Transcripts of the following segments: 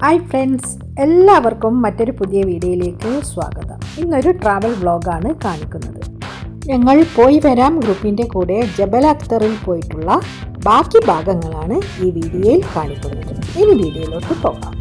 Hi friends, എല്ലാവർക്കും മറ്റൊരു പുതിയ വീഡിയോയിലേക്ക് സ്വാഗതം. ഇന്നൊരു ട്രാവൽ വ്ളോഗാണ് കാണിക്കുന്നത്. ഞങ്ങൾ പോയി വരാം ഗ്രൂപ്പിൻ്റെ കൂടെ ജബൽ അക്തറിൽ പോയിട്ടുള്ള ബാക്കി ഭാഗങ്ങളാണ് ഈ വീഡിയോയിൽ കാണിക്കുന്നത്. ഇനി വീഡിയോയിലോട്ട് പോകാം.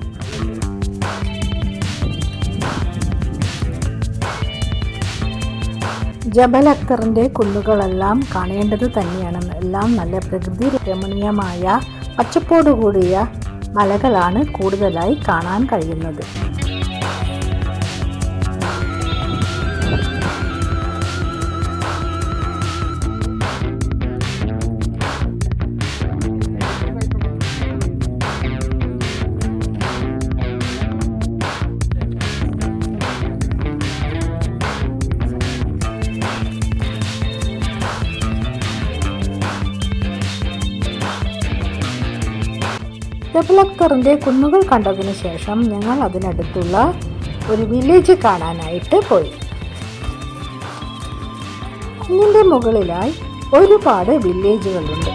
ജബൽ അക്തറിൻ്റെ കുന്നുകളെല്ലാം കാണേണ്ടത് തന്നെയാണ്. എല്ലാം നല്ല പ്രകൃതി രമണീയമായ പച്ചപ്പോടുകൂടിയ മലകളാണ് കൂടുതലായി കാണാൻ കഴിയുന്നത്. ജബൽ അക്തറിൻ്റെ കുന്നുകൾ കണ്ടതിന് ശേഷം ഞങ്ങൾ അതിനടുത്തുള്ള ഒരു വില്ലേജ് കാണാനായിട്ട് പോയി. കുന്നിൻ്റെ മുകളിലായി ഒരുപാട് വില്ലേജുകളുണ്ട്.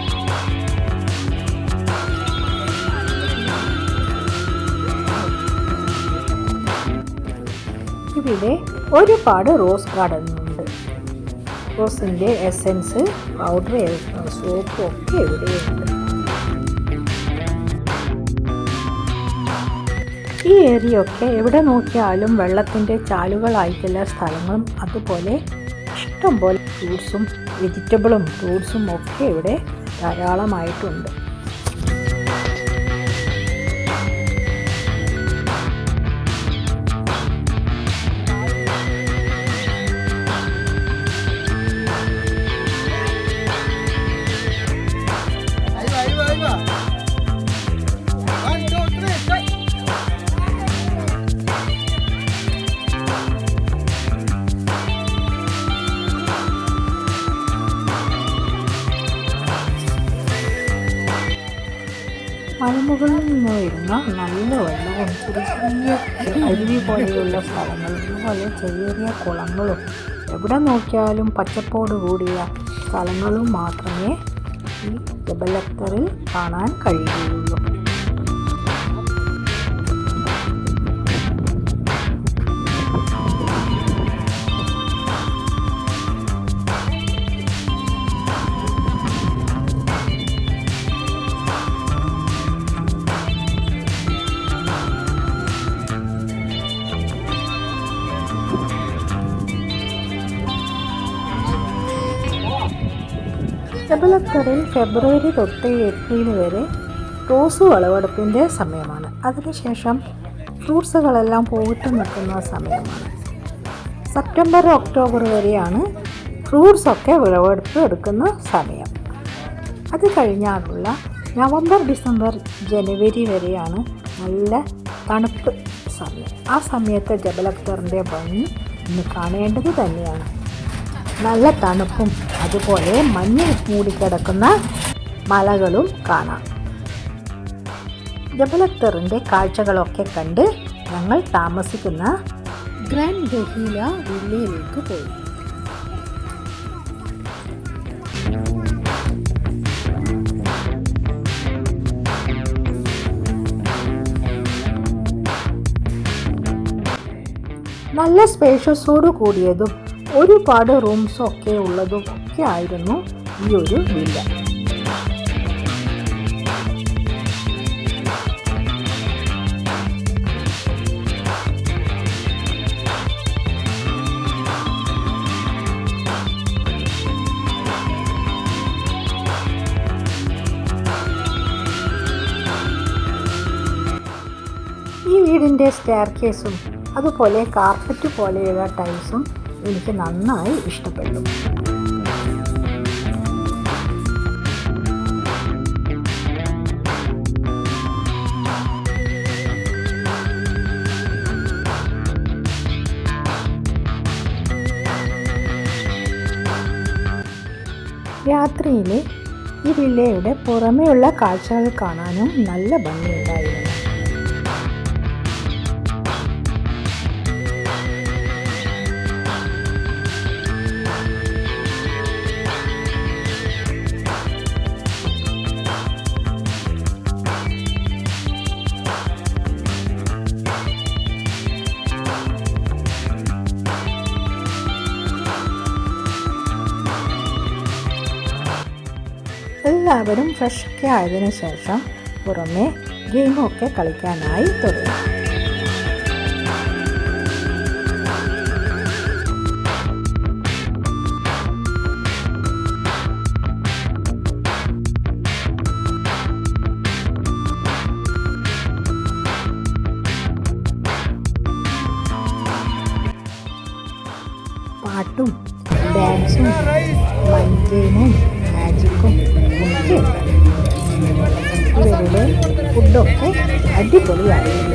ഇവിടെ ഒരുപാട് റോസ് ഗാർഡൻ ഉണ്ട്. റോസിൻ്റെ എസൻസ്, പൗഡർ, സോപ്പ് ഒക്കെ ഇവിടെയുണ്ട്. ഈ ഏരിയ ഒക്കെ എവിടെ നോക്കിയാലും വെള്ളത്തിൻ്റെ ചാലുകളായിട്ടുള്ള സ്ഥലങ്ങളും അതുപോലെ ഇഷ്ടംപോലെ ഫ്രൂട്ട്സും വെജിറ്റബിളും ഫ്രൂട്ട്സും ഒക്കെ ഇവിടെ ധാരാളമായിട്ടുണ്ട്. മലമുകളിൽ നിന്ന് വരുന്ന നല്ല വെള്ളവും ചെറിയ അരുവി പോലെയുള്ള സ്ഥലങ്ങളും അതുപോലെ ചെറിയ കുളങ്ങളും എവിടെ നോക്കിയാലും പച്ചപ്പോട് കൂടിയ സ്ഥലങ്ങളും മാത്രമേ ഈ ജബൽ അക്തറിൽ കാണാൻ കഴിയുകയുള്ളൂ. ജബൽ അക്തറിൽ ഫെബ്രുവരി തൊട്ട് ഏപ്രിൽ വരെ റോസ് വിളവെടുപ്പിൻ്റെ സമയമാണ്. അതിനുശേഷം ഫ്രൂട്ട്സുകളെല്ലാം പൂവിട്ട് നിൽക്കുന്ന സമയമാണ്. സെപ്റ്റംബർ ഒക്ടോബർ വരെയാണ് ഫ്രൂട്ട്സൊക്കെ വിളവെടുപ്പ് എടുക്കുന്ന സമയം. അത് കഴിഞ്ഞാലുള്ള നവംബർ ഡിസംബർ ജനുവരി വരെയാണ് നല്ല തണുപ്പ് സമയം. ആ സമയത്ത് ജബൽ അക്തറിൻ്റെ ഭംഗി ഇന്ന് കാണേണ്ടത് തന്നെയാണ്. നല്ല തണുപ്പും അതുപോലെ മഞ്ഞ് മൂടിക്കിടക്കുന്ന മലകളും കാണാം. ജബൽ അക്തറിൻ്റെ കാഴ്ചകളൊക്കെ കണ്ട് ഞങ്ങൾ താമസിക്കുന്ന ഗ്രാൻഡ് ഗഹീല വില്ലയിലേക്ക് പോയി. നല്ല സ്പേഷ്യസോട് കൂടിയതും ഒരുപാട് റൂംസൊക്കെ ഉള്ളതും ഒക്കെ ആയിരുന്നു ഈ ഒരു വില്ല. ഈ വീടിൻ്റെ സ്റ്റെയർ കേസും അതുപോലെ കാർപ്പറ്റ് പോലെയുള്ള ടൈൽസും എനിക്ക് നന്നായി ഇഷ്ടപ്പെട്ടു. രാത്രിയിൽ ഈ വില്ലയുടെ പുറമെയുള്ള കാഴ്ചകൾ കാണാനും നല്ല ഭംഗിയുണ്ടായിരുന്നു. എല്ലാവരും ഫ്രഷൊക്കെ ആയതിനു ശേഷം പുറമെ ഗെയിമൊക്കെ കളിക്കാനായി തുടങ്ങി. പാട്ടും ഡാൻസും മൈൻഡ് ഗെയിമും മാജിക്കും ഒക്കെ ഇവരുടെ ഫുഡൊക്കെ അടിപൊളിയായിരുന്നു.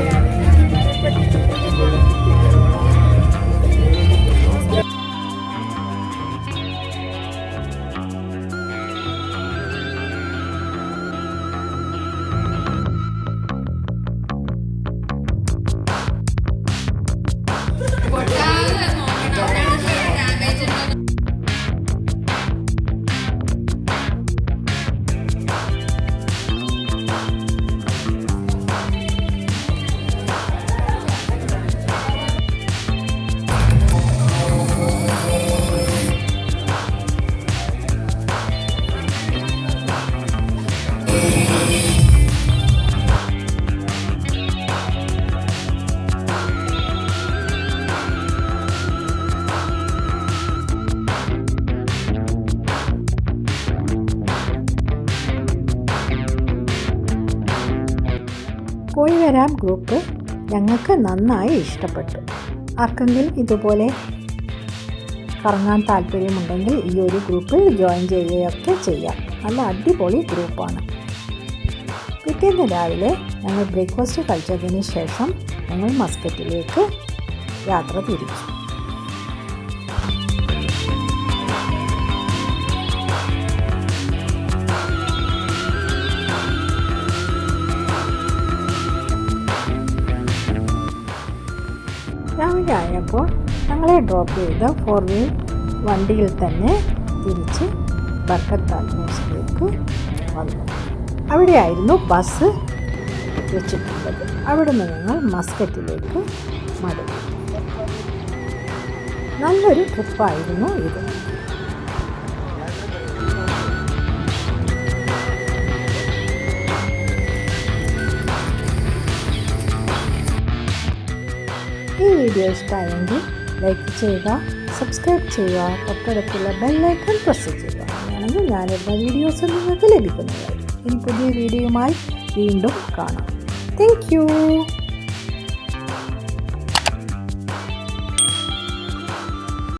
പോയി വരാം ഗ്രൂപ്പ് ഞങ്ങൾക്ക് നന്നായി ഇഷ്ടപ്പെട്ടു. ആർക്കെങ്കിലും ഇതുപോലെ കറങ്ങാൻ താല്പര്യമുണ്ടെങ്കിൽ ഈ ഒരു ഗ്രൂപ്പിൽ ജോയിൻ ചെയ്യുകയൊക്കെ ചെയ്യാം. നല്ല അടിപൊളി ഗ്രൂപ്പാണ്. പിറ്റേന്ന് രാവിലെ ഞങ്ങൾ ബ്രേക്ക്ഫാസ്റ്റ് കഴിച്ചതിന് ശേഷം ഞങ്ങൾ മസ്കറ്റിലേക്ക് യാത്ര തിരിച്ചു. രാവിലെ ആയപ്പോൾ ഞങ്ങളെ ഡ്രോപ്പ് ചെയ്ത 4-wheel വണ്ടിയിൽ തന്നെ തിരിച്ച് ബർക്കത്ത് ആൽമോസിലേക്ക് വന്നു. അവിടെയായിരുന്നു ബസ് വെച്ചിട്ടുള്ളത്. അവിടെ നിന്ന് ഞങ്ങൾ മസ്കറ്റിലേക്ക് മടങ്ങി. നല്ലൊരു ട്രിപ്പായിരുന്നു ഇത്. ഈ വീഡിയോ ഇഷ്ടമായെങ്കിൽ ലൈക്ക് ചെയ്യുക, സബ്സ്ക്രൈബ് ചെയ്യുക, തൊട്ടടുത്തുള്ള ബെല്ലൈക്കൺ പ്രസ് ചെയ്യുക. അങ്ങനെയാണെങ്കിൽ ഞാനിടുന്ന വീഡിയോസ് നിങ്ങൾക്ക് ലഭിക്കുന്നതായിരിക്കും. ഇനി പുതിയ വീഡിയോയുമായി വീണ്ടും കാണാം. Thank you.